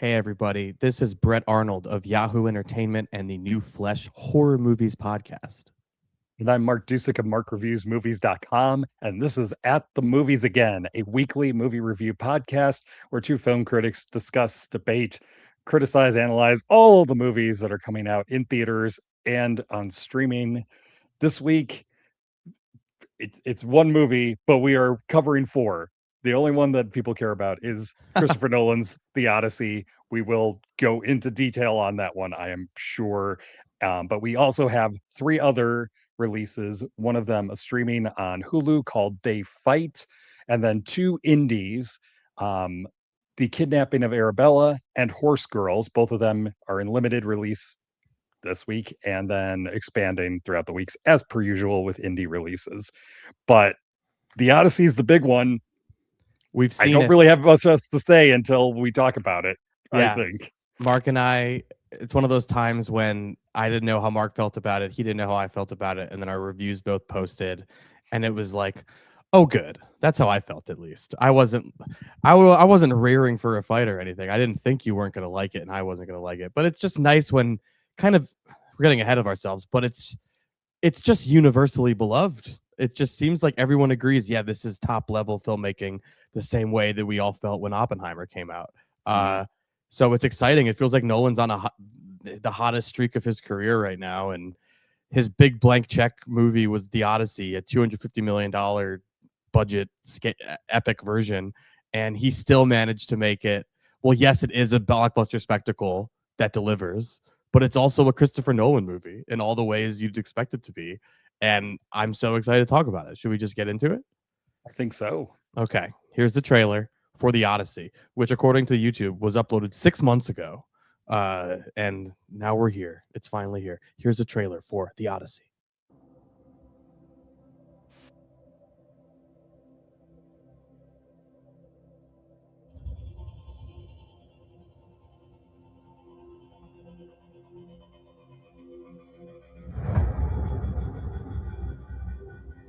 Hey, everybody. This is Brett Arnold of Yahoo Entertainment and the New Flesh Horror Movies Podcast. And I'm Mark Dujsik of MarkReviewsMovies.com, and this is At the Movies Again, a weekly movie review podcast where two film critics discuss, debate, criticize, analyze all the movies that are coming out in theaters and on streaming. This week, it's one movie, but we are covering four. The only one that people care about is Christopher Nolan's The Odyssey. We will go into detail on that one, I am sure. But we also have three other releases. One of them a streaming on Hulu called They Fight, and then two indies, The Kidnapping of Arabella and Horsegirls. Both of them are in limited release this week and then expanding throughout the weeks as per usual with indie releases. But the Odyssey is the big one. We've I seen don't it. really have much else to say until we talk about it, I Yeah. think. Mark and I, it's one of those times when I didn't know how Mark felt about it. He didn't know how I felt about it. And then our reviews both posted. And it was like, oh, good. That's how I felt, at least. I wasn't rearing for a fight or anything. I didn't think you weren't going to like it and I wasn't going to like it. But it's just nice when kind of we're getting ahead of ourselves, but it's just universally beloved. It just seems like everyone agrees, yeah, this is top level filmmaking, the same way that we all felt when Oppenheimer came out. So it's exciting. It feels like Nolan's on the hottest streak of his career right now, and his big blank check movie was The Odyssey, a $250 million budget epic version, and he still managed to make it. Well, yes, it is a blockbuster spectacle that delivers, but it's also a Christopher Nolan movie in all the ways you'd expect it to be. And I'm so excited to talk about it. Should we just get into it? I think so. Okay, here's the trailer for The Odyssey, which according to YouTube was uploaded 6 months ago. And now we're here. It's finally here. Here's the trailer for The Odyssey.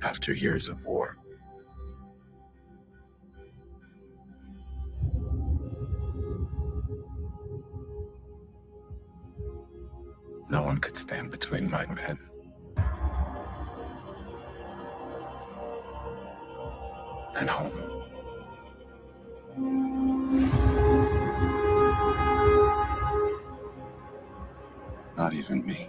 After years of war, no one could stand between my men and home. Not even me.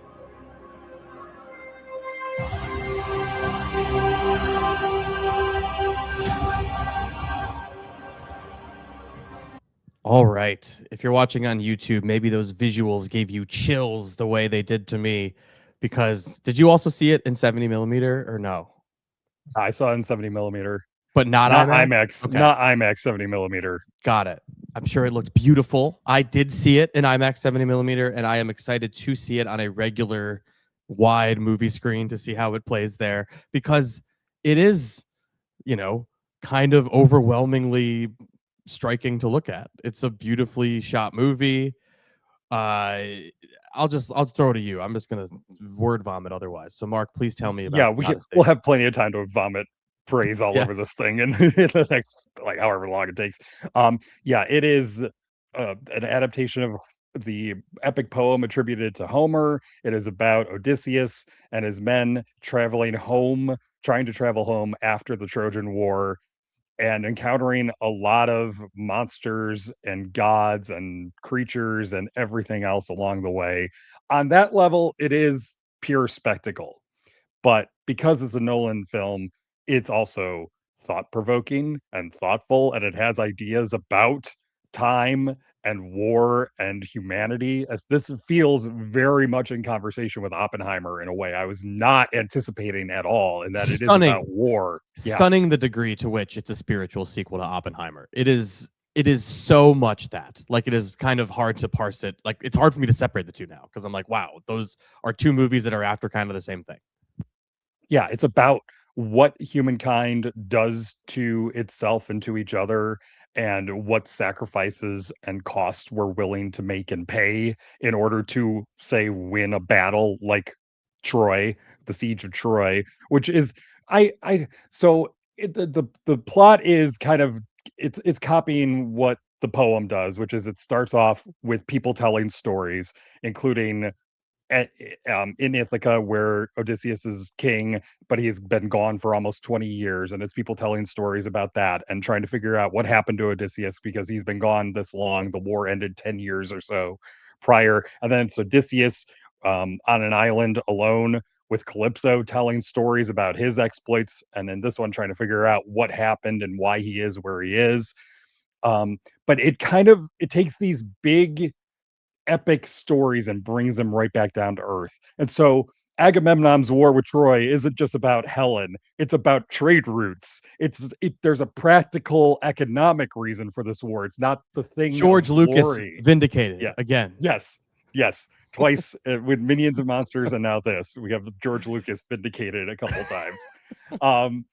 All right. If you're watching on YouTube, maybe those visuals gave you chills the way they did to me. Because did you also see it in 70 millimeter or no? I saw it in 70 millimeter. But not IMAX. Okay. Not IMAX 70 millimeter. Got it. I'm sure it looked beautiful. I did see it in IMAX 70 millimeter, and I am excited to see it on a regular wide movie screen to see how it plays there, because it is, kind of overwhelmingly striking to look at. It's a beautifully shot movie. I'll throw it to you. I'm just gonna word vomit otherwise. So Mark, please tell me about. Yeah, we'll have plenty of time to vomit praise all over this thing in the next however long it takes. It is an adaptation of the epic poem attributed to Homer. It is about Odysseus and his men trying to travel home after the Trojan War and encountering a lot of monsters and gods and creatures and everything else along the way. On that level, it is pure spectacle. But because it's a Nolan film, it's also thought-provoking and thoughtful, and it has ideas about time and war and humanity. As this feels very much in conversation with Oppenheimer in a way I was not anticipating at all, in that it is about war. Stunning the degree to which it's a spiritual sequel to Oppenheimer. It is so much that, like, it is kind of hard to parse it. Like, it's hard for me to separate the two now, because I'm like, wow, those are two movies that are after kind of the same thing. Yeah, it's about what humankind does to itself and to each other, and what sacrifices and costs we're willing to make and pay in order to, say, win a battle like Troy, the siege of Troy, which is the plot is kind of it's copying what the poem does, which is it starts off with people telling stories, including in Ithaca, where Odysseus is king, but he's been gone for almost 20 years, and it's people telling stories about that and trying to figure out what happened to Odysseus because he's been gone this long. The war ended 10 years or so prior, and then it's Odysseus on an island alone with Calypso telling stories about his exploits, and then this one trying to figure out what happened and why he is where he is. But it takes these big epic stories and brings them right back down to earth. And so Agamemnon's war with Troy isn't just about Helen, it's about trade routes. There's a practical economic reason for this war. It's not the thing George of Lucas glory. vindicated again. Yes, twice with Minions and Monsters, and now this. We have George Lucas vindicated a couple times.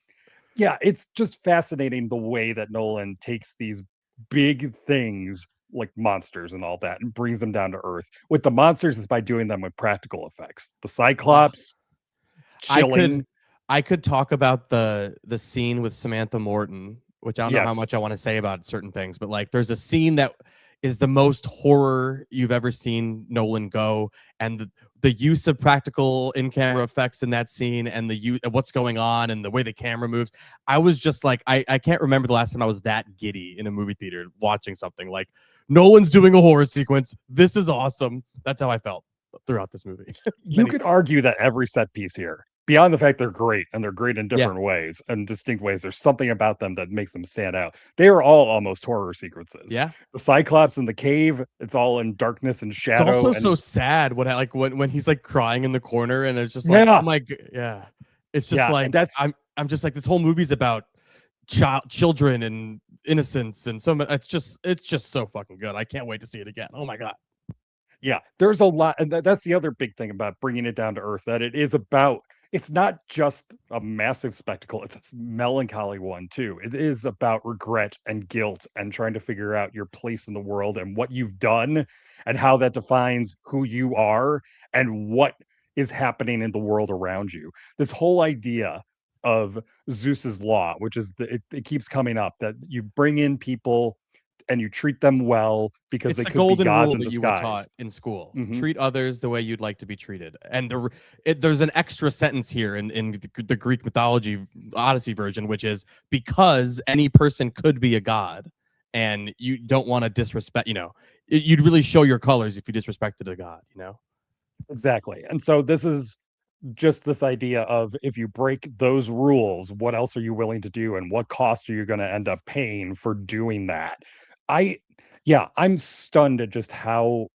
Yeah, it's just fascinating the way that Nolan takes these big things like monsters and all that and brings them down to earth. With the monsters is by doing them with practical effects. The Cyclops chilling. I could talk about the scene with Samantha Morton, which I don't know how Yes. much I want to say about certain things, but like there's a scene that is the most horror you've ever seen Nolan go, and the use of practical in-camera effects in that scene and what's going on and the way the camera moves. I was just like, I can't remember the last time I was that giddy in a movie theater watching something like Nolan's doing a horror sequence. This is awesome. That's how I felt throughout this movie. You could argue that every set piece here, beyond the fact they're great and they're great in different ways and distinct ways, there's something about them that makes them stand out. They are all almost horror sequences. Yeah. The Cyclops in the cave, it's all in darkness and shadow. It's also and so sad when he's like crying in the corner and it's just like, oh my god, yeah. It's just like I'm just like, this whole movie's about children and innocence and so much. It's just so fucking good. I can't wait to see it again. Oh my god. Yeah, there's a lot, and that's the other big thing about bringing it down to earth, that it's not just a massive spectacle, it's a melancholy one too. It is about regret and guilt and trying to figure out your place in the world and what you've done and how that defines who you are and what is happening in the world around you. This whole idea of Zeus's law, which is it keeps coming up, that you bring in people and you treat them well because it's they the could golden be gods rule in that disguise. You were taught in school. Mhm. Treat others the way you'd like to be treated. And there's an extra sentence here in the Greek mythology Odyssey version, which is because any person could be a god, and you don't want to disrespect. You'd really show your colors if you disrespected a god. Exactly. And so this is just this idea of, if you break those rules, what else are you willing to do and what cost are you going to end up paying for doing that? I'm stunned at just how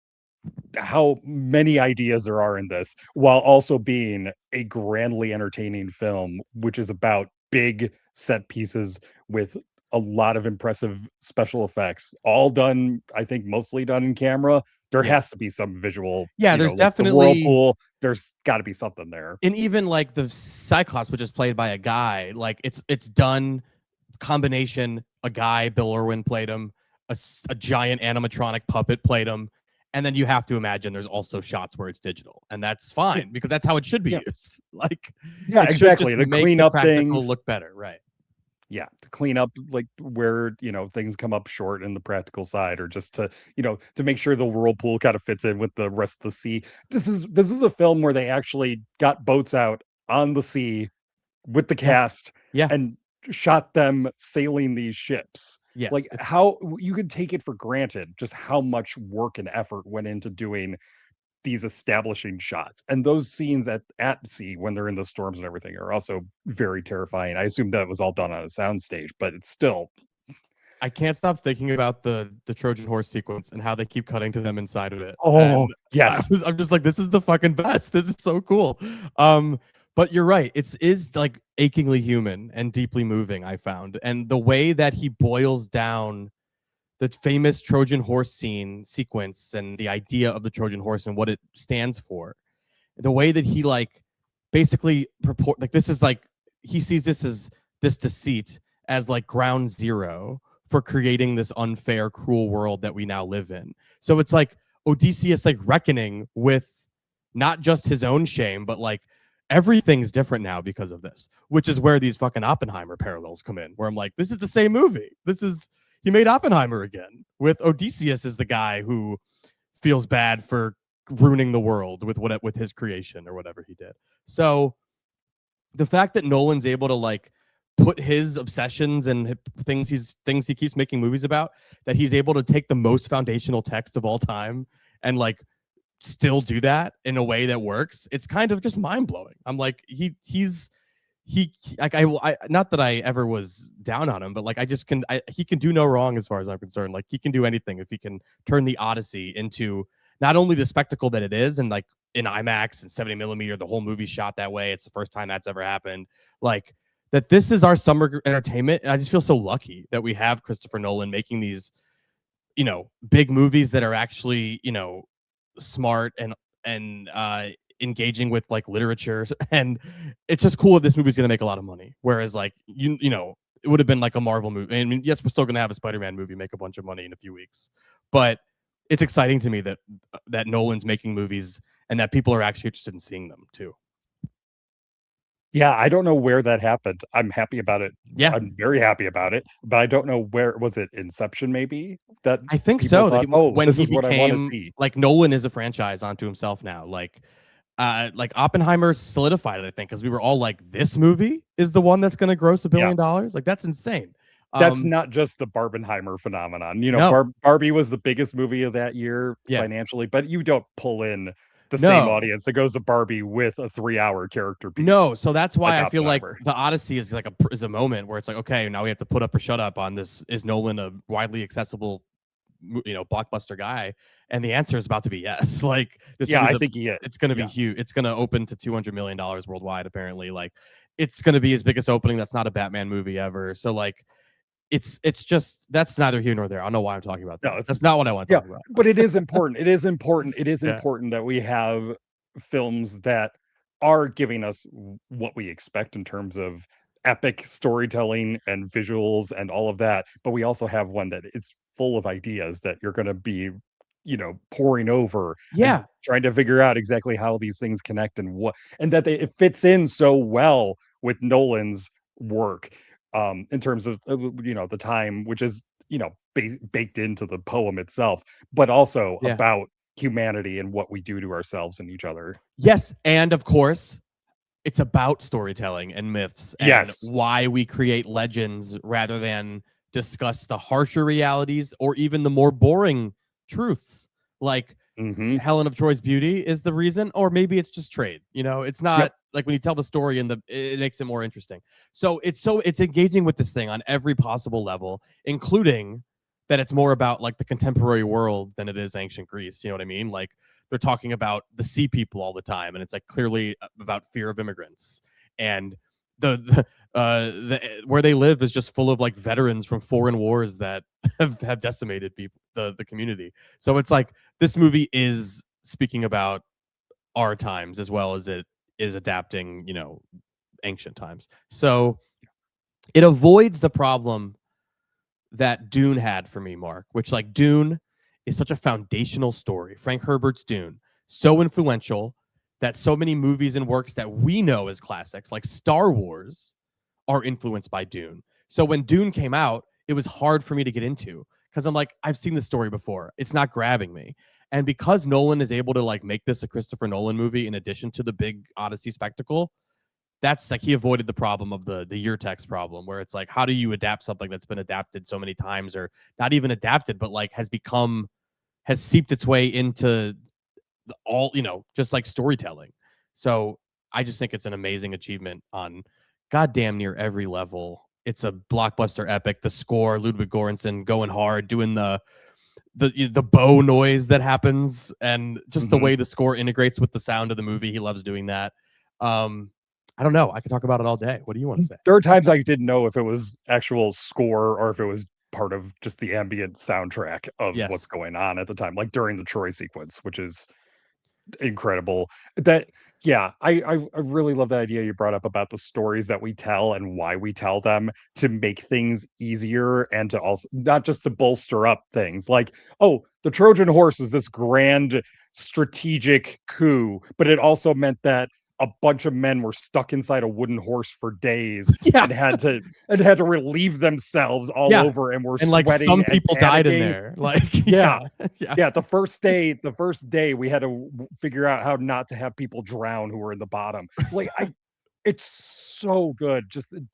many ideas there are in this, while also being a grandly entertaining film, which is about big set pieces with a lot of impressive special effects, all done, I think, mostly done in camera. There has to be some visual. There's definitely the whirlpool. There's got to be something there. And even like the Cyclops, which is played by a guy, like it's done combination. A guy, Bill Irwin played him. A giant animatronic puppet played him. And then you have to imagine there's also shots where it's digital, and that's fine because that's how it should be used. Like, exactly. To clean up practical things, look better, right? Yeah, to clean up like where things come up short in the practical side, or just to to make sure the whirlpool kind of fits in with the rest of the sea. This is a film where they actually got boats out on the sea with the cast, and shot them sailing these ships. Yes, like how you could take it for granted just how much work and effort went into doing these establishing shots, and those scenes at sea when they're in the storms and everything are also very terrifying. I assume that was all done on a soundstage, but it's still. I can't stop thinking about the Trojan horse sequence and how they keep cutting to them inside of it. Oh, and yes. I'm just like, this is the fucking best. This is so cool. But you're right. It is like achingly human and deeply moving, I found. And the way that he boils down the famous Trojan horse sequence and the idea of the Trojan horse and what it stands for, the way that he like basically this is like, he sees this deceit as like ground zero for creating this unfair, cruel world that we now live in. So it's like Odysseus like reckoning with not just his own shame, but like everything's different now because of this, which is where these fucking Oppenheimer parallels come in, where I'm like, this is the same movie. This is, He made Oppenheimer again with Odysseus as the guy who feels bad for ruining the world with his creation or whatever he did. So the fact that Nolan's able to like put his obsessions and things he keeps making movies about, that he's able to take the most foundational text of all time and like still do that in a way that works, it's kind of just mind-blowing. I'm like, he like I not that I ever was down on him, but like he can do no wrong as far as I'm concerned. Like he can do anything if he can turn the Odyssey into not only the spectacle that it is, and like in IMAX and 70 millimeter, the whole movie shot that way. It's the first time that's ever happened. Like that, this is our summer entertainment. And I just feel so lucky that we have Christopher Nolan making these, big movies that are actually, smart and engaging with like literature. And it's just cool that this movie's going to make a lot of money. Whereas like, it would have been like a Marvel movie. I mean, yes, we're still going to have a Spider-Man movie make a bunch of money in a few weeks, but it's exciting to me that Nolan's making movies and that people are actually interested in seeing them too. Yeah, I don't know where that happened. I'm happy about it. Yeah, I'm very happy about it, but I don't know where. Was it Inception maybe? That I think people so. thought, When this he is what I want to became see. like Nolan is a franchise onto himself now. Like Oppenheimer solidified it, I think, because we were all like, this movie is the one that's going to gross $1 billion. Like that's insane. That's not just the Barbenheimer phenomenon. No. Barbie was the biggest movie of that year financially, but you don't pull in the same audience that goes to Barbie with a 3-hour character piece. No, so that's why I feel like Oppenheimer. the Odyssey is like a moment where it's like, okay, now we have to put up or shut up on this. Is Nolan a widely accessible, blockbuster guy? And the answer is about to be yes. Like this, I think he is. It's going to be huge. It's going to open to $200 million worldwide. Apparently, like it's going to be his biggest opening. That's not a Batman movie ever. So like, it's just, that's neither here nor there. I don't know why I'm talking about that. No, that's not what I want to talk about. But it is important. It is important. It is important that we have films that are giving us what we expect in terms of epic storytelling and visuals and all of that. But we also have one that it's full of ideas that you're going to be, pouring over. Yeah. And trying to figure out exactly how these things connect and that it fits in so well with Nolan's work. In terms of the time, which is baked into the poem itself, but also about humanity and what we do to ourselves and each other. Yes, and of course, it's about storytelling and myths and why we create legends rather than discuss the harsher realities or even the more boring truths. Like Helen of Troy's beauty is the reason, or maybe it's just trade. It's not like when you tell the story and it makes it more interesting. So it's engaging with this thing on every possible level, including that it's more about like the contemporary world than it is ancient Greece. You know what I mean? Like they're talking about the sea people all the time, and it's like clearly about fear of immigrants, and the where they live is just full of like veterans from foreign wars that have decimated people, the community. So it's like this movie is speaking about our times as well as it is adapting, ancient times. So it avoids the problem that Dune had for me, Mark, which like Dune is such a foundational story. Frank Herbert's Dune, so influential that so many movies and works that we know as classics, like Star Wars, are influenced by Dune. So when Dune came out, it was hard for me to get into because I'm like, I've seen this story before. It's not grabbing me. And because Nolan is able to like make this a Christopher Nolan movie in addition to the big Odyssey spectacle, that's like he avoided the problem of the year text problem, where it's like, how do you adapt something that's been adapted so many times, or not even adapted, but like has seeped its way into all, just like storytelling. So I just think it's an amazing achievement on goddamn near every level. It's a blockbuster epic. The score, Ludwig Göransson going hard, doing the bow noise that happens, and just the way the score integrates with the sound of the movie. He loves doing that. I don't know. I could talk about it all day. What do you want to say? There are times I didn't know if it was actual score or if it was part of just the ambient soundtrack of what's going on at the time, like during the Troy sequence, which is incredible. I really love the idea you brought up about the stories that we tell and why we tell them, to make things easier and to also not just to bolster up things like, the Trojan horse was this grand strategic coup, but it also meant that a bunch of men were stuck inside a wooden horse for days Yeah. and had to relieve themselves all Yeah. over and were And like sweating some and people died in panicking. there. Like, Yeah. yeah. Yeah, the first day we had to figure out how not to have people drown who were in the bottom. Like it's so good.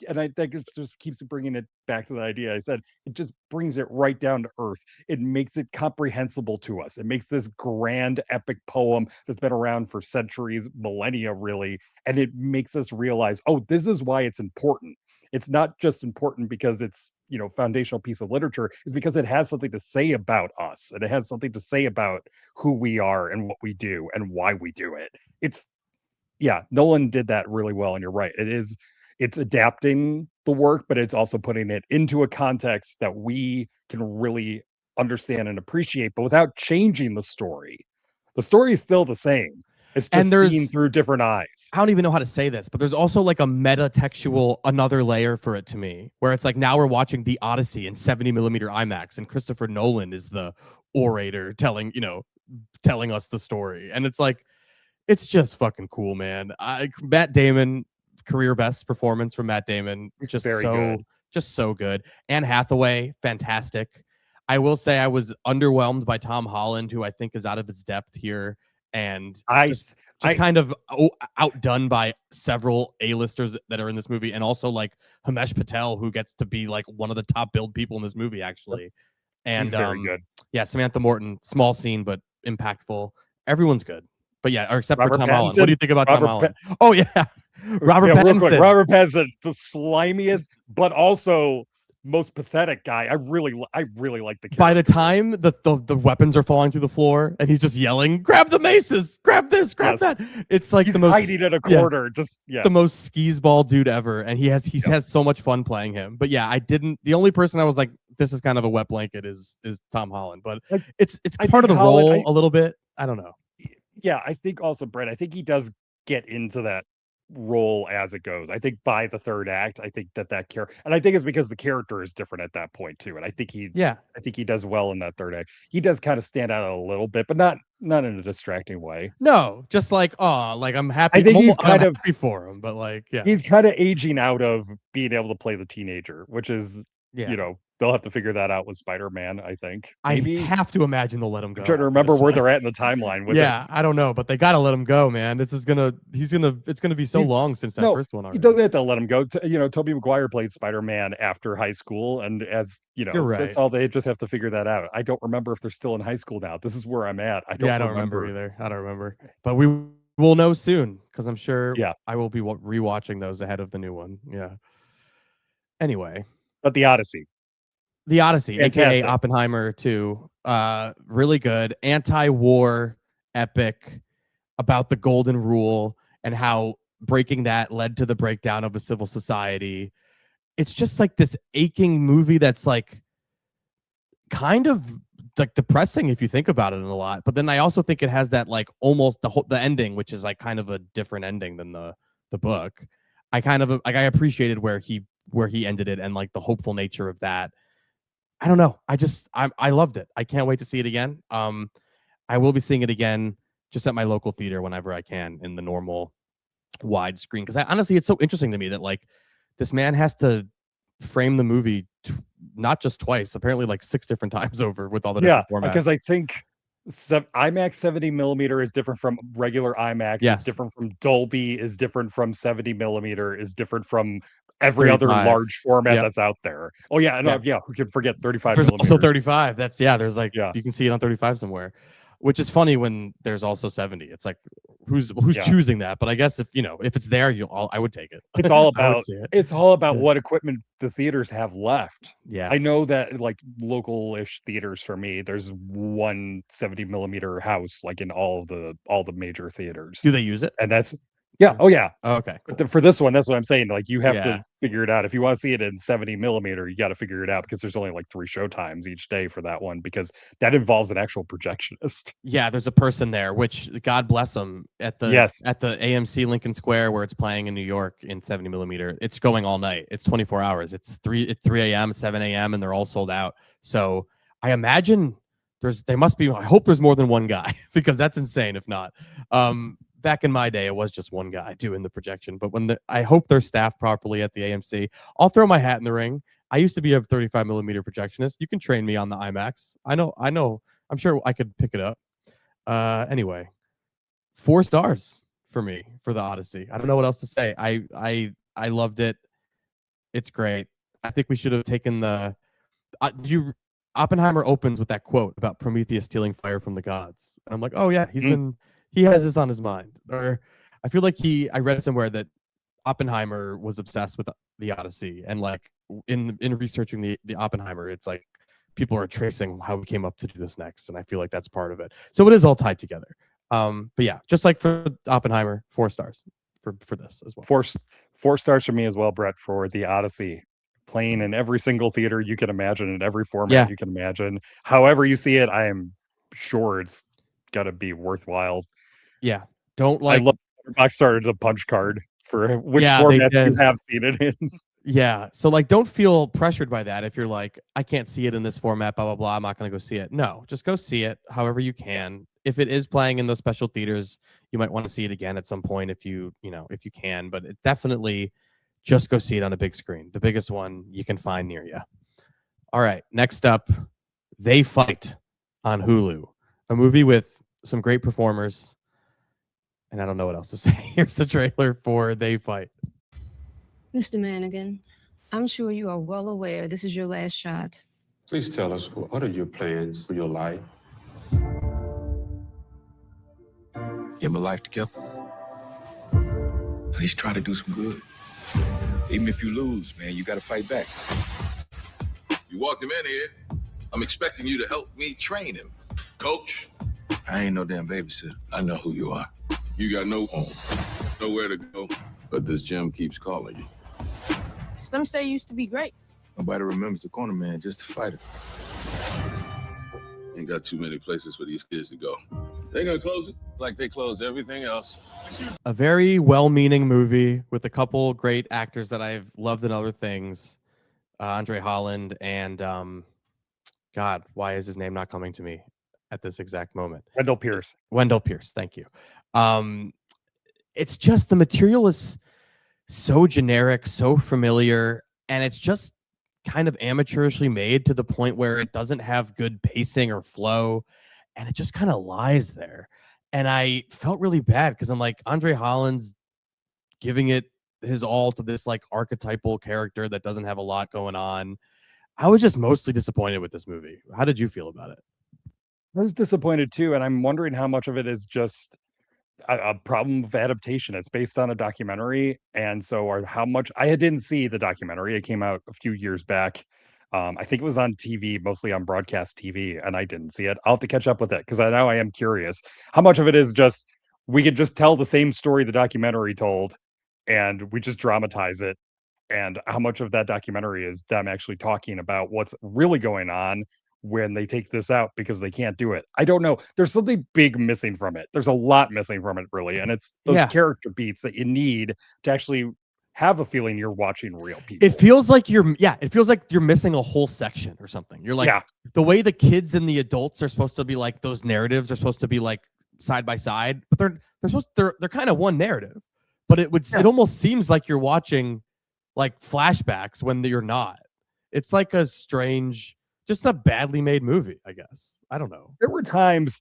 And I think it just keeps bringing it back to the idea I said. It just brings it right down to earth. It makes it comprehensible to us. It makes this grand epic poem that's been around for centuries, millennia really, and it makes us realize, oh, this is why it's important. It's not just important because it's, foundational piece of literature, is because it has something to say about us, and it has something to say about who we are and what we do and why we do it. Yeah, Nolan did that really well, and you're right. It's adapting the work, but it's also putting it into a context that we can really understand and appreciate, but without changing the story. The story is still the same. It's And just seen through different eyes. I don't even know how to say this, but there's also like a meta-textual another layer for it to me, where it's like now we're watching the Odyssey in 70 millimeter IMAX, and Christopher Nolan is the orator telling us the story, and it's like, it's just fucking cool, man. Matt Damon, career best performance from Matt Damon. He's Just very so good. just so good. Anne Hathaway, fantastic. I will say I was underwhelmed by Tom Holland, who I think is out of his depth here, and just kind of outdone by several A-listers that are in this movie, and also like Himesh Patel, who gets to be like one of the top billed people in this movie, actually. And he's very good. Yeah, Samantha Morton, small scene but impactful. Everyone's good. But yeah, or except Robert for Tom Pattinson. Holland. What do you think about Robert Tom Holland? Oh yeah, Robert Pattinson. Real quick, Robert Pattinson, the slimiest, but also most pathetic guy. I really like the character. By the time the weapons are falling through the floor and he's just yelling, "Grab the maces! Grab this! Grab that!" It's like he's the most hiding in a corner. The most skis ball dude ever, and he has so much fun playing him. But yeah, the only person I was like, this is kind of a wet blanket is Tom Holland, but it's part of the role a little bit. I don't know. Yeah, I think also, Brett, I think he does get into that role as it goes. I think by the third act, I think that character, and I think it's because the character is different at that point too. And I think he does well in that third act. He does kind of stand out a little bit, but not in a distracting way. No, just like, I'm happy. I think he's kind of happy for him, but like, yeah, he's kind of aging out of being able to play the teenager, which is, they'll have to figure that out with Spider-Man, I think. Maybe. I have to imagine they'll let him go. I'm trying to remember where they're at in the timeline with it. I don't know, but they got to let him go, man. It's going to be so long since that first one already. He doesn't have to let him go. Tobey Maguire played Spider-Man after high school, and as You're right. That's all. They just have to figure that out. I don't remember if they're still in high school now. This is where I'm at. I don't remember either. I don't remember. But we will know soon, because I'm sure I will be rewatching those ahead of the new one. Yeah. Anyway. But the Odyssey, fantastic. AKA Oppenheimer 2, really good, anti-war epic about the golden rule and how breaking that led to the breakdown of a civil society. It's just like this aching movie that's like kind of like depressing if you think about it in a lot. But then I also think it has that like almost the ending, which is like kind of a different ending than the book. I appreciated where he ended it and like the hopeful nature of that. I don't know. I loved it. I can't wait to see it again. I will be seeing it again just at my local theater whenever I can in the normal widescreen. Because honestly, it's so interesting to me that like this man has to frame the movie not just twice, apparently like 6 different times over with all the different formats. Because I think IMAX 70 millimeter is different from regular IMAX. Is different from Dolby. Is different from 70 millimeter. Is different from every 35. Other large format that's out there. Oh yeah, who can forget 35 there's millimeter. Also 35. There's like you can see it on 35 somewhere, which is funny when there's also 70. It's like who's choosing that? But I guess if it's there, I would take it. It's all about what equipment the theaters have left. Yeah, I know that like local-ish theaters for me, there's one 70 millimeter house like in all the major theaters. Do they use it? And that's Oh yeah. Oh, okay. Cool. But for this one, that's what I'm saying. Like you have to figure it out. If you want to see it in 70 millimeter, you got to figure it out because there's only like 3 show times each day for that one because that involves an actual projectionist. Yeah, there's a person there, which God bless them at the AMC Lincoln Square where it's playing in New York in 70 millimeter. It's going all night. It's 24 hours. It's 3 a.m., 7 a.m., and they're all sold out. So I imagine I hope there's more than one guy because that's insane if not. back in my day, it was just one guy doing the projection. But I hope they're staffed properly at the AMC. I'll throw my hat in the ring. I used to be a 35 millimeter projectionist. You can train me on the IMAX. I know. I'm sure I could pick it up. Anyway, 4 stars for me for the Odyssey. I don't know what else to say. I loved it. It's great. I think we should have taken the. Oppenheimer opens with that quote about Prometheus stealing fire from the gods, and I'm like, oh yeah, he has this on his mind. Or I feel like I read somewhere that Oppenheimer was obsessed with the Odyssey, and like in researching the Oppenheimer, it's like people are tracing how we came up to do this next, and I feel like that's part of it. So it is all tied together. But yeah, just like for Oppenheimer, 4 stars for this as well. 4 stars for me as well, Brett, for the Odyssey. Playing in every single theater you can imagine, in every format you can imagine. However you see it, I am sure it's got to be worthwhile. Yeah, don't like. I love Letterboxd started a punch card for which format you have seen it in. Yeah, so like, don't feel pressured by that. If you're like, I can't see it in this format, blah blah blah, I'm not gonna go see it. No, just go see it however you can. If it is playing in those special theaters, you might want to see it again at some point if you can. But it definitely. Just go see it on a big screen, the biggest one you can find near you. All right, next up, They Fight on Hulu, a movie with some great performers, and I don't know what else to say. Here's the trailer for They Fight. Mr. Manigan, I'm sure you are well aware this is your last shot. Please tell us, what are your plans for your life? You have a life to kill. At least try to do some good. Even if you lose, man, you got to fight back. You walked him in here. I'm expecting you to help me train him. Coach? I ain't no damn babysitter. I know who you are. You got no home, nowhere to go, but this gym keeps calling you. Some say you used to be great. Nobody remembers the corner man, just a fighter. Ain't got too many places for these kids to go. They're gonna close it like they close everything else. A very well-meaning movie with a couple great actors that I've loved in other things. Andre Holland and God, why is his name not coming to me at this exact moment? Wendell Pierce. Wendell Pierce, thank you. It's just the material is so generic, so familiar, and it's just kind of amateurishly made to the point where it doesn't have good pacing or flow, and it just kind of lies there. And I felt really bad because I'm like, Andre Holland's giving it his all to this like archetypal character that doesn't have a lot going on. I was just mostly disappointed with this movie. How did you feel about it? I was disappointed too, and I'm wondering how much of it is just a problem of adaptation. It's based on a documentary, and so or how much I didn't see the documentary. It came out a few years back. I think it was on TV, mostly on broadcast TV, and I didn't see it. I'll have to catch up with it because I am curious how much of it is just we could just tell the same story the documentary told, and we just dramatize it, and how much of that documentary is them actually talking about what's really going on when they take this out because they can't do it. I don't know. There's something big missing from it. There's a lot missing from it, really. And it's those character beats that you need to actually have a feeling you're watching real people. It feels like you're missing a whole section or something. You're like, the way the kids and the adults are supposed to be like, those narratives are supposed to be like side by side, but they're kind of one narrative. But it almost seems like you're watching like flashbacks when you're not. It's like a strange, just a badly made movie, I guess. I don't know. There were times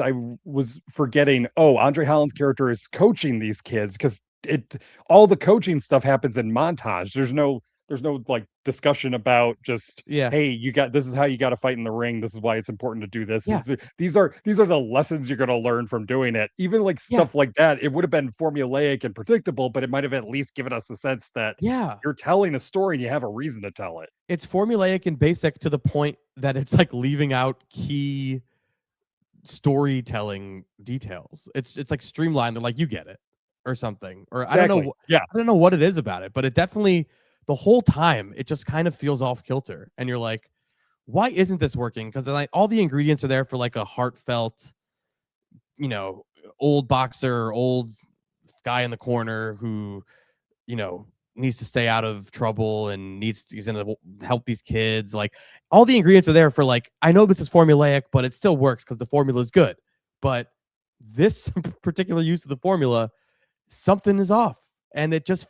I was forgetting, Andre Holland's character is coaching these kids because all the coaching stuff happens in montage. There's no like discussion about just hey, this is how you got to fight in the ring. This is why it's important to do this. These are the lessons you're going to learn from doing it. Even like stuff like that, it would have been formulaic and predictable, but it might have at least given us a sense that you're telling a story and you have a reason to tell it. It's formulaic and basic to the point that it's like leaving out key storytelling details. It's like streamlined. They're like, you get it or something. Or I don't know. I don't know what it is about it, but it definitely, the whole time, it just kind of feels off kilter. And you're like, why isn't this working? Because like all the ingredients are there for like a heartfelt, old boxer, old guy in the corner who, needs to stay out of trouble and he's going to help these kids. Like all the ingredients are there for like, I know this is formulaic, but it still works because the formula is good. But this particular use of the formula, something is off, and it's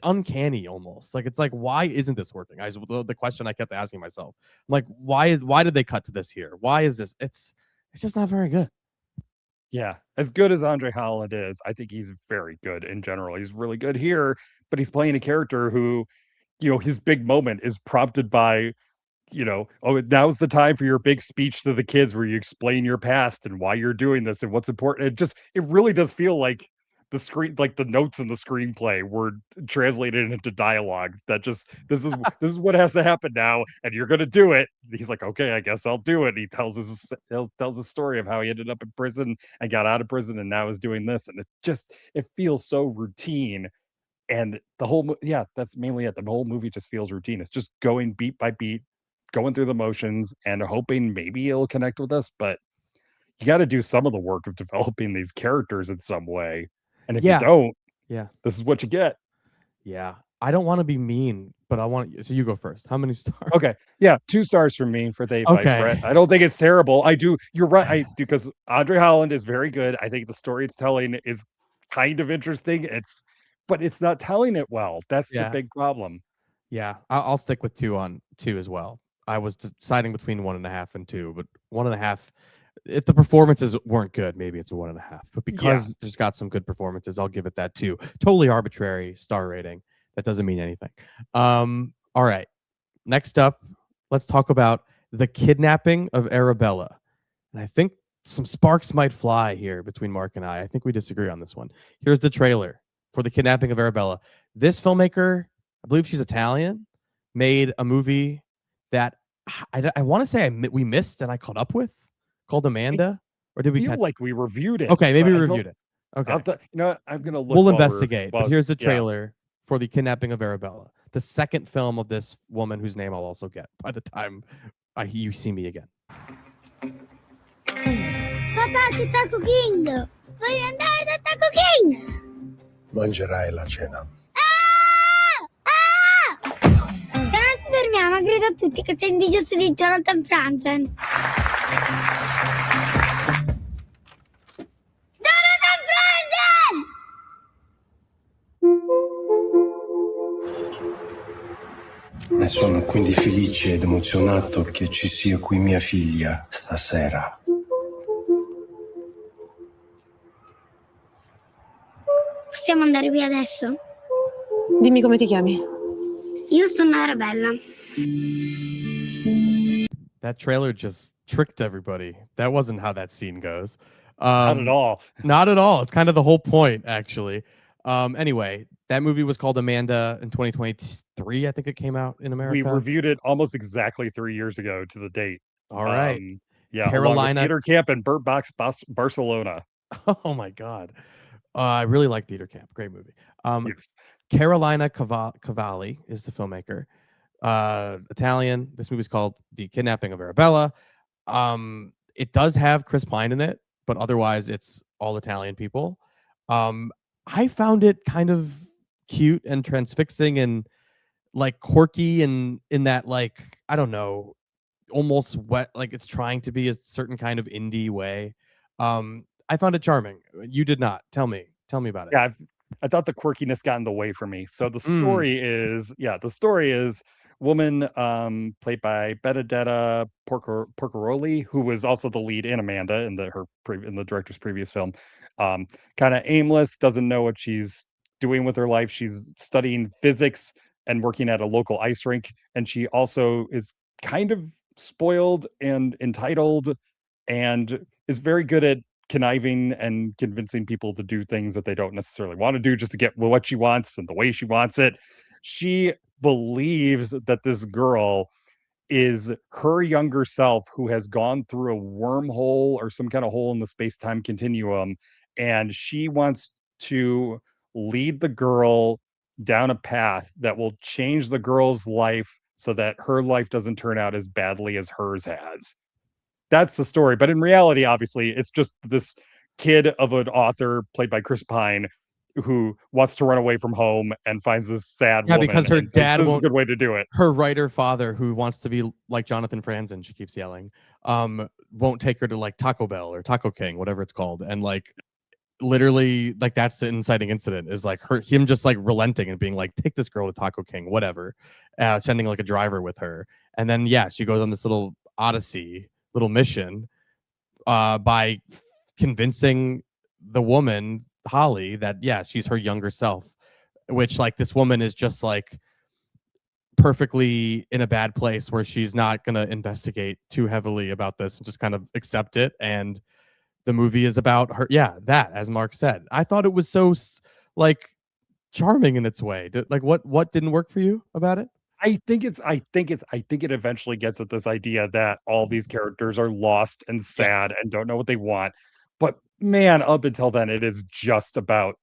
uncanny almost. Like, it's like, why isn't this working? The question I kept asking myself. I'm like, why did they cut to this here? Why is this? It's just not very good. Yeah, as good as Andre Holland is, I think he's very good in general. He's really good here, but he's playing a character who, his big moment is prompted by, oh, now's the time for your big speech to the kids where you explain your past and why you're doing this and what's important. It really does feel like the notes in the screenplay were translated into dialogue that just, this is what has to happen now, and you're gonna do it. He's like, okay, I guess I'll do it. He tells his story of how he ended up in prison and got out of prison and now is doing this, and it feels so routine. And that's mainly it. The whole movie just feels routine. It's just going beat by beat, going through the motions and hoping maybe it'll connect with us, but you got to do some of the work of developing these characters in some way. And if you don't, this is what you get. Yeah. I don't want to be mean, but so you go first. How many stars? Okay. Yeah. 2 stars for me for They by Brett. I don't think it's terrible. You're right. Because Andre Holland is very good. I think the story it's telling is kind of interesting. But it's not telling it well. That's the big problem. Yeah. I'll stick with 2 as well. I was deciding between 1.5 and 2, but 1.5. If the performances weren't good, maybe it's a 1.5. But because there's got some good performances, I'll give it that 2. Totally arbitrary star rating. That doesn't mean anything. All right. Next up, let's talk about The Kidnapping of Arabella. And I think some sparks might fly here between Mark and I. I think we disagree on this one. Here's the trailer for The Kidnapping of Arabella. This filmmaker, I believe she's Italian, made a movie that I want to say we missed and I caught up with, called Amanda. Or did we? I feel like we reviewed it. Okay, maybe we reviewed it. Okay, I'm gonna look. We'll investigate. But here's the trailer for The Kidnapping of Arabella, the second film of this woman whose name I'll also get by the time you see me again. Papà, c'è Taco King! Voglio andare da Taco King! Mangerai la cena. Se non ci fermiamo, grido a tutti che sei invidioso di Jonathan Franzen. Jonathan Franzen! Ne sono quindi felice ed emozionato che ci sia qui mia figlia stasera. Possiamo andare via adesso? Dimmi come ti chiami. Io sono Arabella. That trailer just tricked everybody. That wasn't how that scene goes. Not at all. Not at all. It's kind of the whole point, actually. Anyway, that movie was called Amanda in 2023. I think it came out in America. We reviewed it almost exactly 3 years ago to the date. All right. Carolina Theater Camp in Bird Box, Barcelona. Oh my God. I really like Theater Camp. Great movie. Yes. Carolina Cavalli is the filmmaker. Italian. This movie's called The Kidnapping of Arabella. It does have Chris Pine in it, but otherwise it's all Italian people. I found it kind of cute and transfixing and like quirky and in that, like, I don't know, almost wet, like it's trying to be a certain kind of indie way. I found it charming. You did not. Tell me about it. Yeah, I thought the quirkiness got in the way for me. So the story is woman played by Benedetta Porcaroli, who was also the lead in Amanda in the director's previous film. Kind of aimless, doesn't know what she's doing with her life. She's studying physics and working at a local ice rink, and she also is kind of spoiled and entitled and is very good at conniving and convincing people to do things that they don't necessarily want to do just to get what she wants and the way she wants it. She believes that this girl is her younger self who has gone through a wormhole or some kind of hole in the space-time continuum, and she wants to lead the girl down a path that will change the girl's life so that her life doesn't turn out as badly as hers has. That's the story. But in reality, obviously, it's just this kid of an author played by Chris Pine who wants to run away from home and finds this sad Yeah, woman. because her and dad this is a won't. good way to do it. Her writer father, who wants to be like Jonathan Franzen, she keeps yelling, won't take her to like Taco Bell or Taco King, whatever it's called, and like literally like that's the inciting incident is like him just like relenting and being like, take this girl to Taco King, whatever, sending like a driver with her, and then she goes on this little Odyssey little mission by convincing the woman Holly that she's her younger self, which like this woman is just like perfectly in a bad place where she's not going to investigate too heavily about this and just kind of accept it. And the movie is about her. Yeah, that, as Mark said, I thought it was so like charming in its way. Like what didn't work for you about it? I think it eventually gets at this idea that all these characters are lost and sad and don't know what they want. But man, up until then, it is just about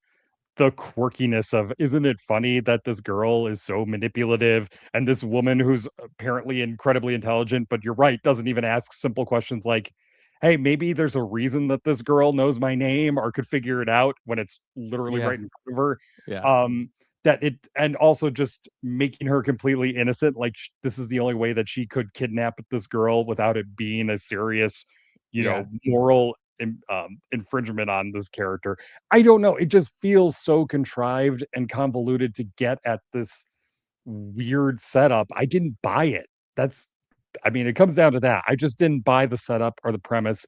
the quirkiness of, isn't it funny that this girl is so manipulative and this woman who's apparently incredibly intelligent, but you're right, doesn't even ask simple questions like, hey, maybe there's a reason that this girl knows my name or could figure it out when it's literally right in front of her. Yeah. That it, and also just making her completely innocent. Like this is the only way that she could kidnap this girl without it being a serious, moral infringement on this character. I don't know. It just feels so contrived and convoluted to get at this weird setup. I didn't buy it. It comes down to that. I just didn't buy the setup or the premise.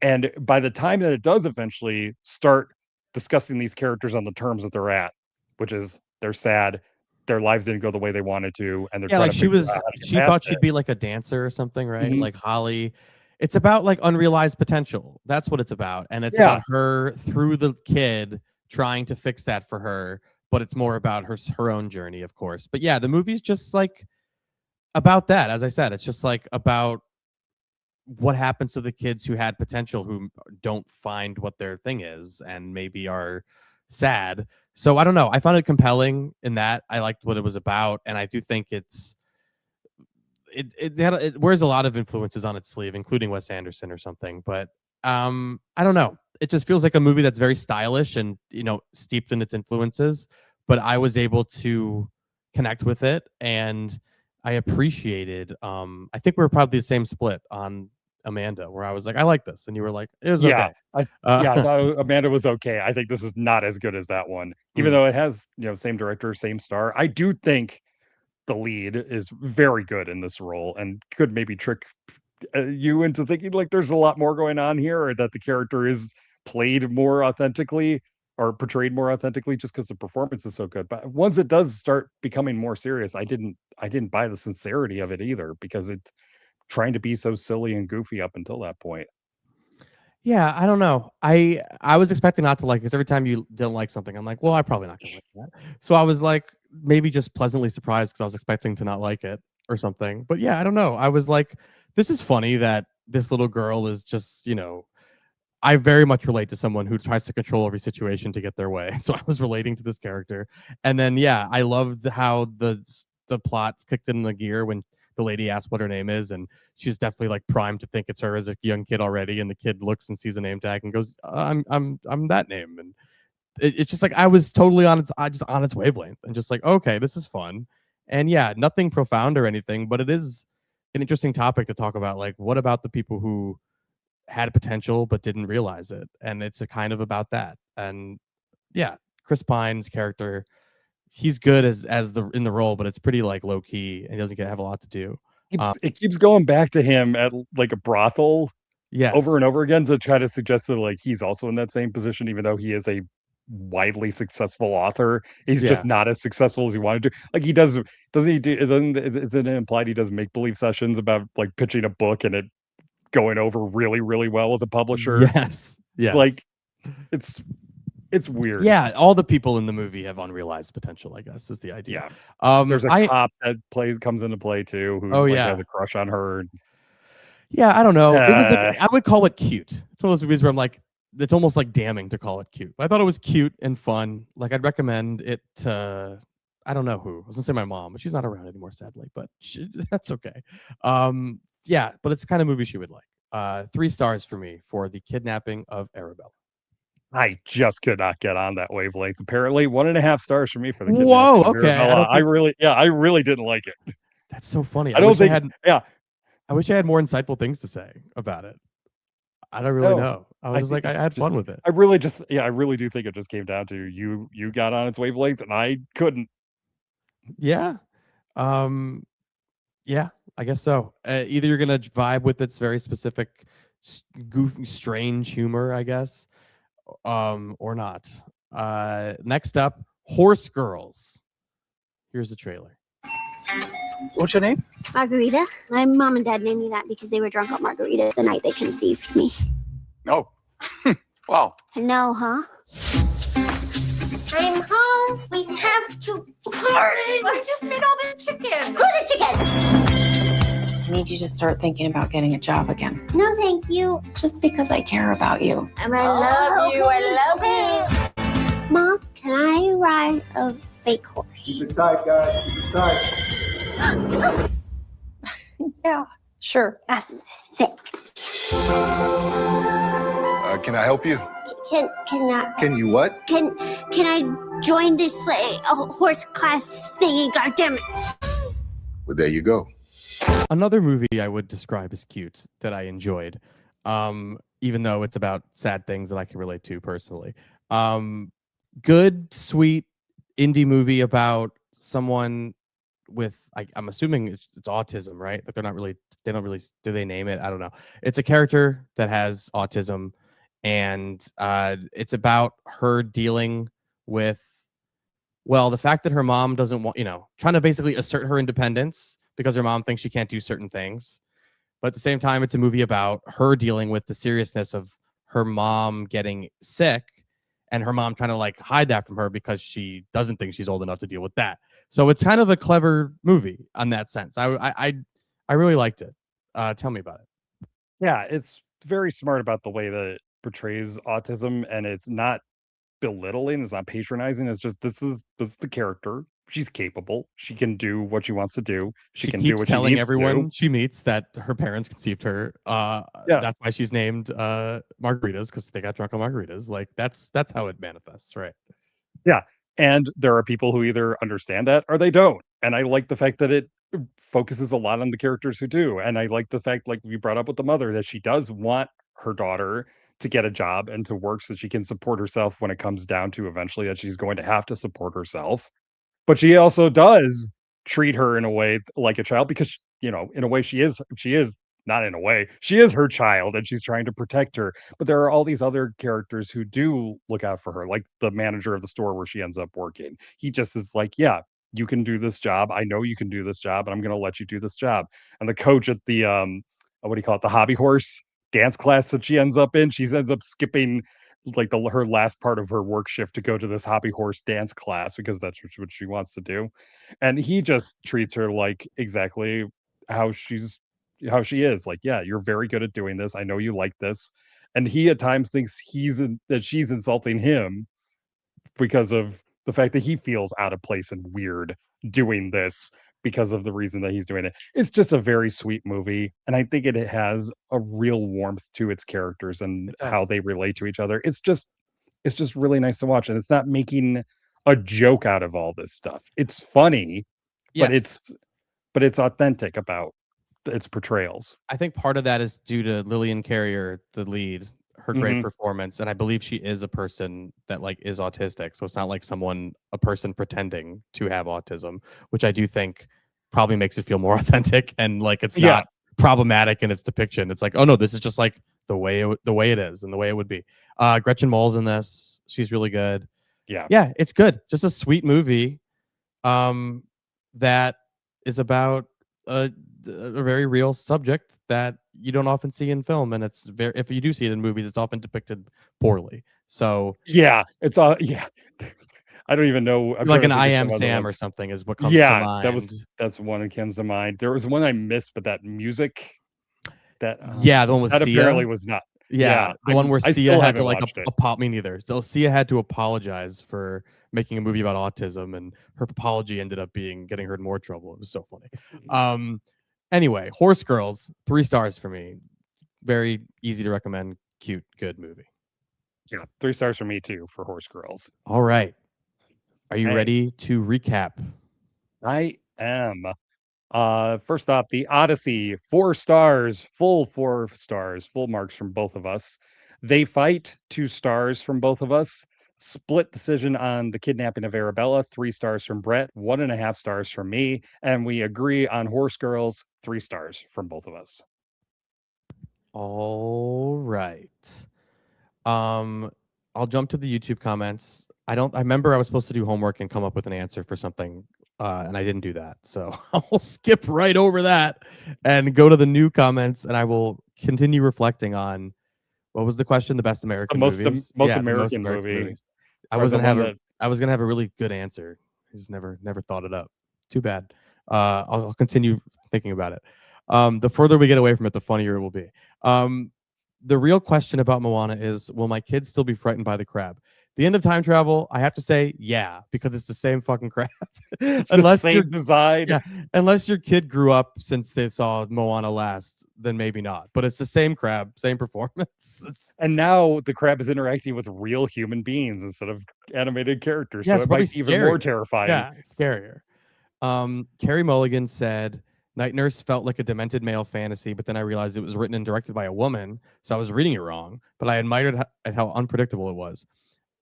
And by the time that it does eventually start discussing these characters on the terms that they're at, which is they're sad, their lives didn't go the way they wanted to, and they're trying like to she thought she'd be like a dancer or something, right? Mhm. Like Holly. It's about like unrealized potential. That's what it's about. And it's about her through the kid trying to fix that for her, but it's more about her own journey, of course. But yeah, the movie's just like about that. As I said, it's just like about what happens to the kids who had potential, who don't find what their thing is and maybe are sad. So I don't know. I found it compelling in that I liked what it was about. And I do think it wears a lot of influences on its sleeve, including Wes Anderson or something. But I don't know. It just feels like a movie that's very stylish and steeped in its influences. But I was able to connect with it, and I appreciated. I think we were probably the same split on Amanda, where I was like, I like this, and you were like, it was okay. I thought Amanda was okay. I think this is not as good as that one, even though it has same director, same star. I do think the lead is very good in this role and could maybe trick you into thinking like there's a lot more going on here, or that the character is played more authentically or portrayed more authentically just because the performance is so good. But once it does start becoming more serious, I didn't buy the sincerity of it either, because it's trying to be so silly and goofy up until that point. Yeah, I don't know. I was expecting not to like, because every time you don't like something, I'm like, well, I'm probably not gonna like that. So I was like, maybe just pleasantly surprised because I was expecting to not like it or something. But yeah, I don't know. I was like, this is funny that this little girl is just, I very much relate to someone who tries to control every situation to get their way. So I was relating to this character. And then I loved how the plot kicked in the gear when the lady asked what her name is, and she's definitely like primed to think it's her as a young kid already, and the kid looks and sees a name tag and goes, I'm that name. And it's just like I was totally on its wavelength, and just like, okay, this is fun. And nothing profound or anything, but it is an interesting topic to talk about. Like, what about the people who had potential but didn't realize it? And it's a kind of about that. And Chris Pine's character, he's good as in the role, but it's pretty like low key, and he doesn't have a lot to do. It keeps going back to him at like a brothel over and over again to try to suggest that like he's also in that same position, even though he is a widely successful author. He's just not as successful as he wanted to. Like he doesn't he do, isn't it implied he does make believe sessions about like pitching a book and it going over really, really well with a publisher? Yes. Like it's weird. Yeah, all the people in the movie have unrealized potential, I guess, is the idea. There's a cop that comes into play too, who has a crush on her. Yeah, I don't know. It was like, I would call it cute. It's one of those movies where I'm like, it's almost like damning to call it cute. But I thought it was cute and fun. Like I'd recommend it to, I don't know who. I was gonna say my mom, but she's not around anymore, sadly. But that's okay. But it's the kind of movie she would like. 3 stars for me for The Kidnapping of Arabella. I just could not get on that wavelength. Apparently, 1.5 stars for me for the Whoa, Kidnapping of okay. Arabella. I really didn't like it. That's so funny. I don't think. Yeah, I wish I had more insightful things to say about it. I don't really no. know. I was just think like, I it's had just- fun with it. I really do think it just came down to you got on its wavelength and I couldn't. Yeah. Yeah, I guess so. Either you're gonna vibe with its very specific, goofy, strange humor, I guess, or not. Next up, Horsegirls. Here's the trailer. What's your name? Margarita. My mom and dad named me that because they were drunk on margarita the night they conceived me. Oh. Wow. No, huh? I'm home. We have to party. I just made all this chicken. Put it together. I need you to start thinking about getting a job again. No, thank you. Just because I care about you. And I love you. I love you. Mom, can I ride a fake horse? Keep it tight, guys. Keep it tight. Yeah, sure. That's sick. Can I help you? Can I? Can you what? Can I join this horse class thingy? Goddammit! Well, there you go. Another movie I would describe as cute that I enjoyed, even though it's about sad things that I can relate to personally. Good, sweet indie movie about someone with, I'm assuming it's autism, right? Like they don't really, do they name it? I don't know. It's a character that has autism, and it's about her dealing with, well, the fact that her mom doesn't want, trying to basically assert her independence because her mom thinks she can't do certain things. But at the same time, it's a movie about her dealing with the seriousness of her mom getting sick and her mom trying to like hide that from her because she doesn't think she's old enough to deal with that. So it's kind of a clever movie on that sense. I really liked it. Tell me about it. Yeah, it's very smart about the way that it portrays autism, and it's not belittling, it's not patronizing. It's just this is the character. She's capable. She can do what she wants to do. She can do keeps what telling she needs everyone to do. she meets that her parents conceived her. Yeah. That's why she's named margaritas, because they got drunk on margaritas. Like that's how it manifests, right? Yeah. And there are people who either understand that or they don't. And I like the fact that it focuses a lot on the characters who do. And I like the fact, like we brought up with the mother, that she does want her daughter to get a job and to work so she can support herself when it comes down to eventually that she's going to have to support herself. But she also does treat her in a way like a child because, in a way she is not in a way, she is her child and she's trying to protect her. But there are all these other characters who do look out for her, like the manager of the store where she ends up working. He just is like, yeah, you can do this job. I know you can do this job, and I'm going to let you do this job. And the coach at the, what do you call it? The hobby horse dance class that she ends up in, she ends up skipping like her last part of her work shift to go to this hobby horse dance class because that's what she wants to do. And he just treats her like exactly how she is. Like, yeah, you're very good at doing this. I know you like this. And he at times thinks that she's insulting him because of the fact that he feels out of place and weird doing this because of the reason that he's doing it. It's just a very sweet movie, and I think it has a real warmth to its characters and how they relate to each other. It's just really nice to watch, and it's not making a joke out of all this stuff. It's funny, but it's authentic about its portrayals. I think part of that is due to Lillian Carrier, the lead, her great performance, and I believe she is a person that like is autistic, so it's not like a person pretending to have autism, which I do think probably makes it feel more authentic and like it's not problematic in its depiction. It's like, oh no, this is just like the way it is and the way it would be. Gretchen Mol's in this; she's really good. Yeah, it's good. Just a sweet movie, that is about a very real subject that you don't often see in film, and it's very, if you do see it in movies, it's often depicted poorly. So it's I don't even know. Like an I Am Sam or something is what comes to mind. That's one that comes to mind. There was one I missed, but that music, that the one with that Sia apparently was not. the one where I Sia still had to haven't like watched it. me neither. So Sia had to apologize for making a movie about autism, and her apology ended up getting her in more trouble. It was so funny. Anyway, Horsegirls, 3 stars for me. Very easy to recommend. Cute, good movie. Yeah, 3 stars for me too for Horsegirls. All right. Are you Hey. ready to recap? I am. First off, the Odyssey, 4 stars, full 4 stars, full marks from both of us. They Fight, 2 stars from both of us. Split decision on the Kidnapping of Arabella, 3 stars from Brett, 1.5 stars from me, and we agree on Horsegirls, 3 stars from both of us. All right. I'll jump to the YouTube comments. I remember I was supposed to do homework and come up with an answer for something, and I didn't do that. So I'll skip right over that and go to the new comments, and I will continue reflecting on what was the question? The best American movies? Most Yeah, the American movie. movies. I Or was the gonna have one a that- I was gonna have a really good answer. I just never thought it up. Too bad. I'll continue thinking about it. The further we get away from it, the funnier it will be. The real question about Moana is, will my kids still be frightened by the crab? The end of time travel, I have to say, yeah, because it's the same fucking crab. unless same your design. yeah, unless your kid grew up since they saw Moana last, then maybe not. But it's the same crab, same performance. And now the crab is interacting with real human beings instead of animated characters. Yeah, so it's it might probably be even more scarier. terrifying. Yeah, it's scarier. Carrie Mulligan said, Night Nurse felt like a demented male fantasy, but then I realized it was written and directed by a woman, so I was reading it wrong, but I admired at how unpredictable it was.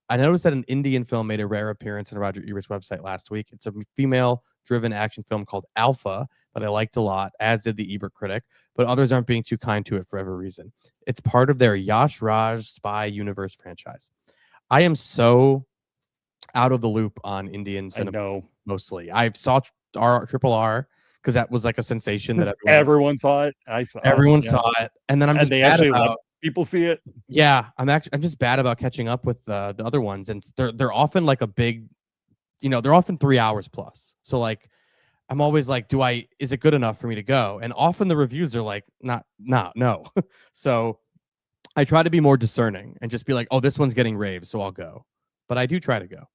I noticed that an Indian film made a rare appearance on Roger Ebert's website last week. It's a female-driven action film called Alpha that I liked a lot, as did the Ebert critic, but others aren't being too kind to it for every reason. It's part of their Yash Raj spy universe franchise. I am so out of the loop on Indian cinema. I know. Mostly. I saw Triple R because that was like a sensation that everyone saw it. I saw everyone it. Yeah. saw it, and then I'm And just they bad actually about let people see it. yeah. I'm just bad about catching up with the other ones, and they're often like a big, they're often 3 hours plus. So like, I'm always like, is it good enough for me to go? And often the reviews are like, no. So I try to be more discerning and just be like, oh, this one's getting raves, so I'll go. But I do try to go.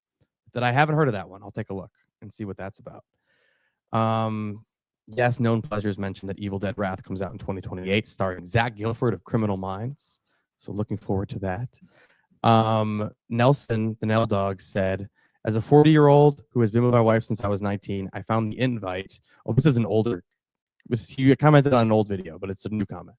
That I haven't heard of that one. I'll take a look and see what that's about. Yes, Known Pleasures mentioned that Evil Dead Wrath comes out in 2028, starring Zach Gilford of Criminal Minds. So looking forward to that. Nelson, the Nail Dog, said, as a 40-year-old who has been with my wife since I was 19, I found the invite. Oh, this is an older. He commented on an old video, but it's a new comment.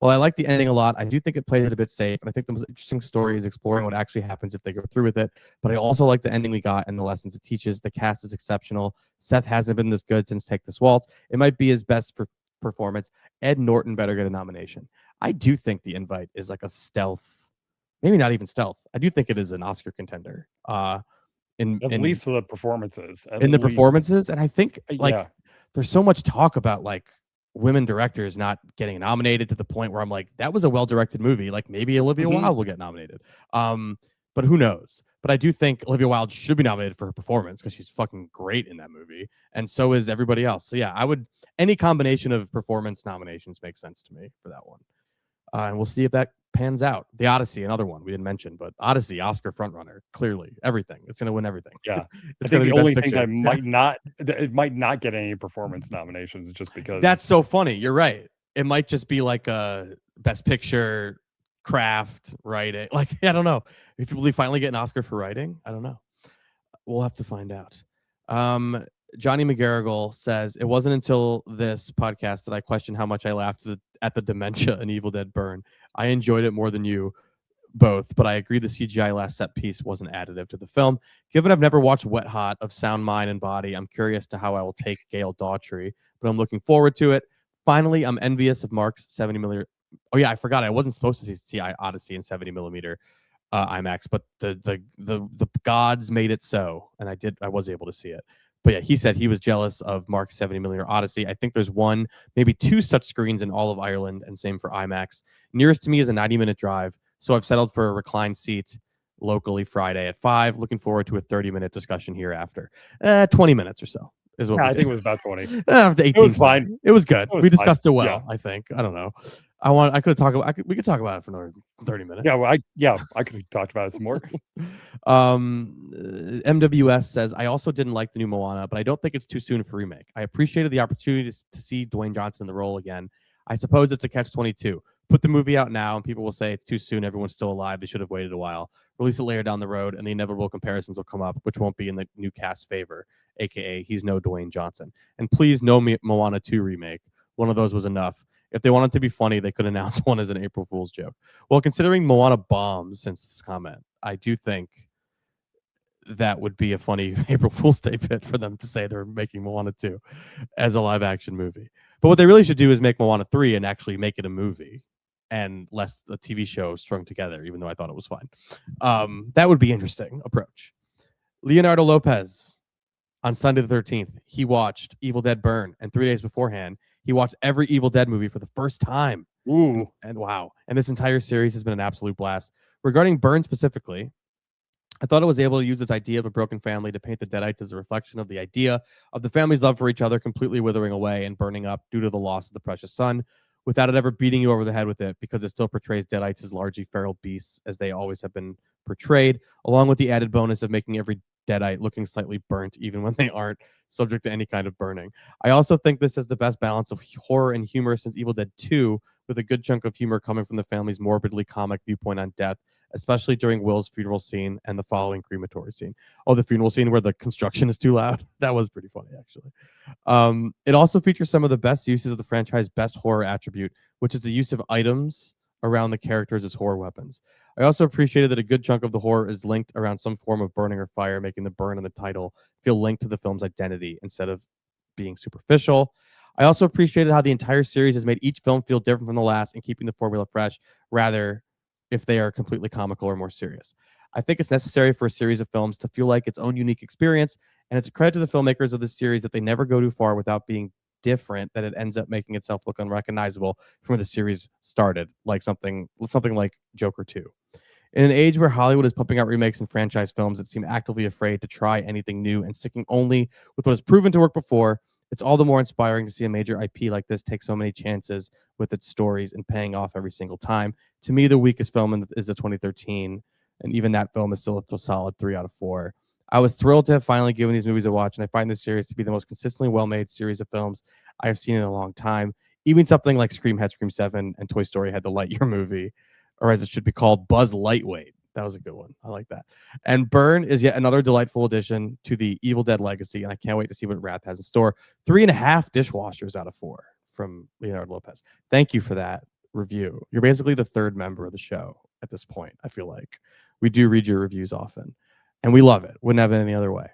Well, I like the ending a lot. I do think it plays it a bit safe, and I think the most interesting story is exploring what actually happens if they go through with it. But I also like the ending we got and the lessons it teaches. The cast is exceptional. Seth hasn't been this good since Take This Waltz. It might be his best performance. Ed Norton better get a nomination. I do think The Invite is like a stealth, maybe not even stealth. I do think it is an Oscar contender. At least for the performances. The performances, and I think yeah. There's so much talk about like women directors not getting nominated to the point where I'm like, that was a well-directed movie. Like maybe Olivia Wilde will get nominated. But who knows? But I do think Olivia Wilde should be nominated for her performance because she's fucking great in that movie. And so is everybody else. So yeah, any combination of performance nominations makes sense to me for that one. And we'll see if that pans out. The Odyssey, another one we didn't mention, but Odyssey, Oscar frontrunner, clearly everything. It's going to win everything. Yeah, it's I think the only thing that might not get any performance nominations just because that's so funny. You're right. It might just be like a Best Picture, craft, writing. Like I don't know if will he finally get an Oscar for writing. I don't know. We'll have to find out. Johnny McGarrigle says, it wasn't until this podcast that I questioned how much I laughed at the dementia and Evil Dead burn. I enjoyed it more than you both, but I agree the CGI last set piece wasn't additive to the film. Given I've never watched Wet Hot of Sound, Mind, and Body, I'm curious to how I will take Gail Daughtry, but I'm looking forward to it. Finally, I'm envious of Mark's 70mm. Oh yeah, I forgot. I wasn't supposed to see Odyssey in 70mm IMAX, but the gods made it so, and I was able to see it. But yeah, he said he was jealous of Mark's 70mm Odyssey. I think there's one, maybe two such screens in all of Ireland, and same for IMAX. Nearest to me is a 90-minute drive, so I've settled for a reclined seat locally Friday at 5. Looking forward to a 30-minute discussion here after. 20 minutes or so is what we I did. think it was about 20. After 18, it was fine. It was good. We discussed it well, yeah. I think. I don't know. We could talk about it for another 30 minutes. Yeah, I could have talked about it some more. MWS says, I also didn't like the new Moana, but I don't think it's too soon for remake. I appreciated the opportunity to see Dwayne Johnson in the role again. I suppose it's a catch-22. Put the movie out now, and people will say it's too soon. Everyone's still alive. They should have waited a while. Release it later down the road, and the inevitable comparisons will come up, which won't be in the new cast's favor, aka he's no Dwayne Johnson. And please, no Moana 2 remake. One of those was enough. If they wanted to be funny, they could announce one as an April Fool's joke. Well, considering Moana bombs since this comment, I do think that would be a funny April Fool's Day bit for them to say they're making Moana 2 as a live action movie. But what they really should do is make Moana 3 and actually make it a movie and less the TV show strung together, even though I thought it was fine. That would be interesting approach. Leonardo Lopez on Sunday the 13th, he watched Evil Dead Burn, and 3 days beforehand, he watched every Evil Dead movie for the first time. Ooh. And wow. And this entire series has been an absolute blast. Regarding Burn specifically, I thought it was able to use its idea of a broken family to paint the Deadites as a reflection of the idea of the family's love for each other completely withering away and burning up due to the loss of the precious son, without it ever beating you over the head with it, because it still portrays Deadites as largely feral beasts as they always have been portrayed, along with the added bonus of making every Deadite looking slightly burnt even when they aren't subject to any kind of burning. I also think this is the best balance of horror and humor since Evil Dead 2, with a good chunk of humor coming from the family's morbidly comic viewpoint on death, especially during Will's funeral scene and the following crematory scene. Oh, the funeral scene where the construction is too loud. That was pretty funny, actually. It also features some of the best uses of the franchise's best horror attribute, which is the use of items around the characters as horror weapons. I also appreciated that a good chunk of the horror is linked around some form of burning or fire, making the burn in the title feel linked to the film's identity instead of being superficial. I also appreciated how the entire series has made each film feel different from the last and keeping the formula fresh, rather if they are completely comical or more serious. I think it's necessary for a series of films to feel like its own unique experience, and it's a credit to the filmmakers of this series that they never go too far without being different, that it ends up making itself look unrecognizable from where the series started, like something like Joker 2. In an age where Hollywood is pumping out remakes and franchise films that seem actively afraid to try anything new and sticking only with what has proven to work before, it's all the more inspiring to see a major IP like this take so many chances with its stories and paying off every single time. To me, the weakest film is the 2013, and even that film is still a solid 3 out of 4. I was thrilled to have finally given these movies a watch, and I find this series to be the most consistently well-made series of films I have seen in a long time. Even something like Scream had Scream 7, and Toy Story had the Lightyear movie, or as it should be called, Buzz Lightweight. That was a good one. I like that. And Burn is yet another delightful addition to the Evil Dead legacy, and I can't wait to see what Wrath has in store. 3.5 dishwashers out of 4 from Leonardo Lopez. Thank you for that review. You're basically the third member of the show at this point. I feel like we do read your reviews often, and we love it. Wouldn't have it any other way.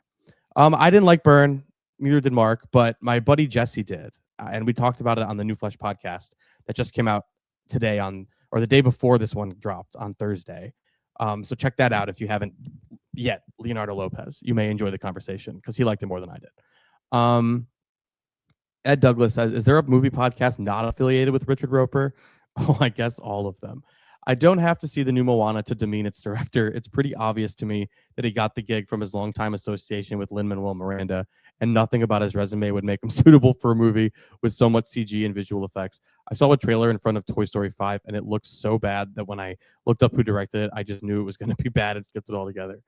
I didn't like Burn, neither did Mark, but my buddy Jesse did, and we talked about it on the New Flesh podcast that just came out today or the day before this one dropped on Thursday. So check that out if you haven't yet. Leonardo Lopez. You may enjoy the conversation because he liked it more than I did. Ed Douglas says, is there a movie podcast not affiliated with Richard Roper? Oh, I guess all of them. I don't have to see the new Moana to demean its director. It's pretty obvious to me that he got the gig from his longtime association with Lin-Manuel Miranda, and nothing about his resume would make him suitable for a movie with so much CG and visual effects. I saw a trailer in front of Toy Story 5, and it looked so bad that when I looked up who directed it, I just knew it was going to be bad and skipped it altogether.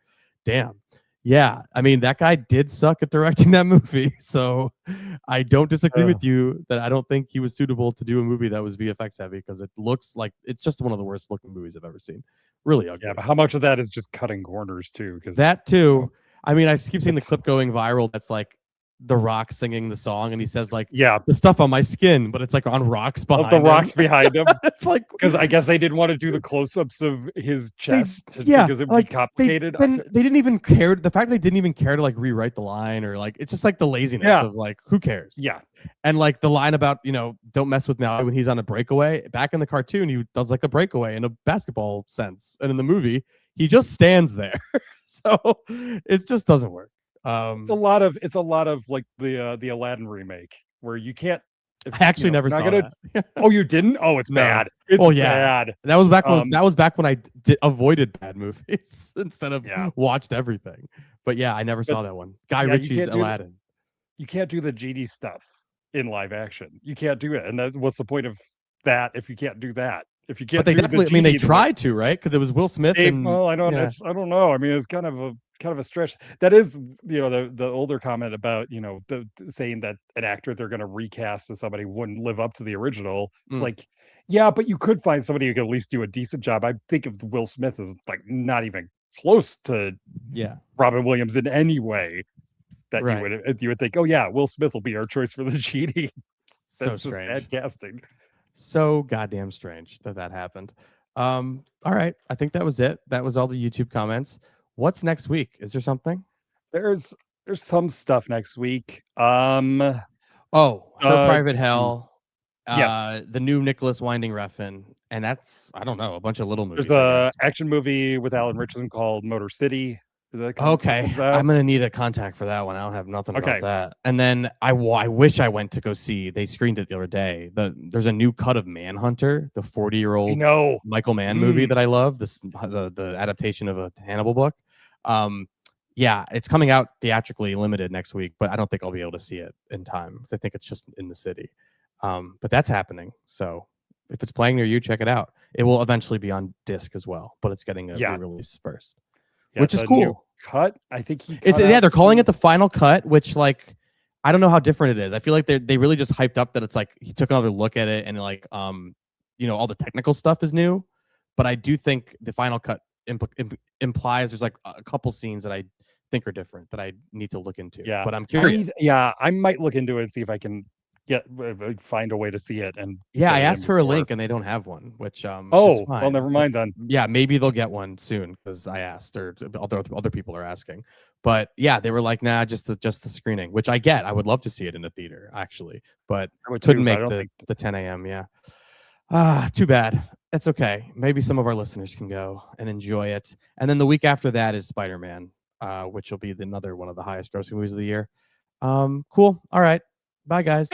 Damn. Yeah, I mean, that guy did suck at directing that movie, so I don't disagree with you that I don't think he was suitable to do a movie that was VFX heavy, because it looks like it's just one of the worst looking movies I've ever seen. Really ugly. Yeah, but how much of that is just cutting corners too? Because that too. I mean, I keep seeing the clip going viral that's like The Rock singing the song, and he says like, yeah, the stuff on my skin, but it's like on rocks behind the him. rocks behind him. It's like, because I guess they didn't want to do the close-ups of his chest because it would like, be complicated. They didn't even care. The fact they didn't even care to like rewrite the line, or like, it's just like the laziness of like, who cares? Yeah. And like the line about, don't mess with Maui when he's on a breakaway. Back in the cartoon, he does like a breakaway in a basketball sense, and in the movie, he just stands there. So it just doesn't work. It's a lot of like the Aladdin remake where you can't. I actually never saw that. Oh, you didn't? Oh, it's bad. It's bad. That was back when I avoided bad movies instead of watched everything. But yeah, I never saw that one. Guy Ritchie's Aladdin. You can't do the genie stuff in live action. You can't do it. And what's the point of that if you can't do that? If you can't, but they definitely. I mean, they tried to, right? Because it was Will Smith. Well, I don't know. I mean, it's kind of a kind of a stretch. That is, the older comment about, saying that an actor they're going to recast as somebody wouldn't live up to the original. It's like, yeah, but you could find somebody who could at least do a decent job. I think of Will Smith as like not even close to Robin Williams in any way. That you would think, oh yeah, Will Smith will be our choice for the genie. That's so strange. Just bad casting. So goddamn strange that happened. All right, I think that was it. That was all the YouTube comments. What's next week? Is there something? There's some stuff next week. Her Private Hell. Yes. The new Nicholas Winding Refn, and that's, I don't know, a bunch of little movies. There's a action movie with Alan Richardson called Motor City. Okay, I'm gonna need a contact for that one. I don't have nothing about that. And then I wish I went to go see. They screened it the other day. There's a new cut of Manhunter, the 40-year-old Michael Mann movie that I love. The adaptation of a Hannibal book. Yeah, it's coming out theatrically limited next week, but I don't think I'll be able to see it in time. I think it's just in the city. But that's happening. So if it's playing near you, check it out. It will eventually be on disc as well, but it's getting a re-release first. Yeah, which is cool. Cut. I think they're calling it the final cut, which like I don't know how different it is. I feel like they really just hyped up that it's like he took another look at it and like all the technical stuff is new, but I do think the final cut implies there's like a couple scenes that I think are different that I need to look into. Yeah, but I'm curious. I might look into it and see if I can find a way to see it. And I asked for a link and they don't have one, which is fine. Well, never mind then. Yeah, maybe they'll get one soon because I asked, or other people are asking. But yeah, they were like, nah, just the screening, which I get. I would love to see it in the theater actually, but couldn't make the 10 a.m. Yeah, too bad. It's okay. Maybe some of our listeners can go and enjoy it. And then the week after that is Spider-Man, which will be another one of the highest grossing movies of the year. Cool. All right. Bye, guys.